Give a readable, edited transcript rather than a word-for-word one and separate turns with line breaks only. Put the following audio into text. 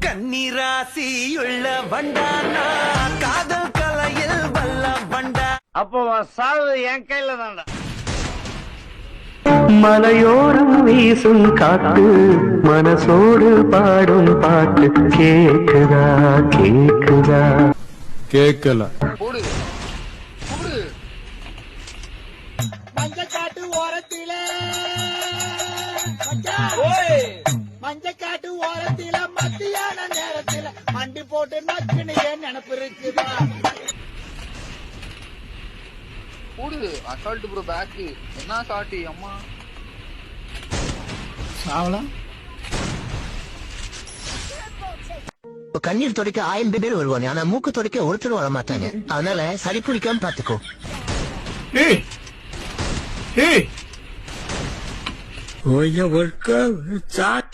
கன்னிராசியுள்ள வண்டானா காதல் கலையில் வல்ல வண்டா.
அப்போ சாவு என் கையில தான்டா.
மலையோரம் வீசும் காத்து மனசோடு பாடும் பாட்டு கேக்குதா கேக்குதா
கேட்கல.
மஞ்சக்காட்டு ஓரத்தில மஞ்சக்காட்டு ஓரத்தில மத்தியான நேரத்தில மண்டி போட்டு நக்குன்னு ஏன் நினப்பு இருக்குதா?
கூடு அசால்ட் ப்ரோ பேக் என்ன சாட்டி அம்மா
சாவலாம்.
கண்ணீர் துடைக்க 1000 பேர் வருவாங்க, ஆனா மூக்கு துடைக்க ஒருத்தர் வர மாட்டாங்க. அதனால சரி பிடிக்காம பாத்துக்கோ.
Oye, vuelca, chat.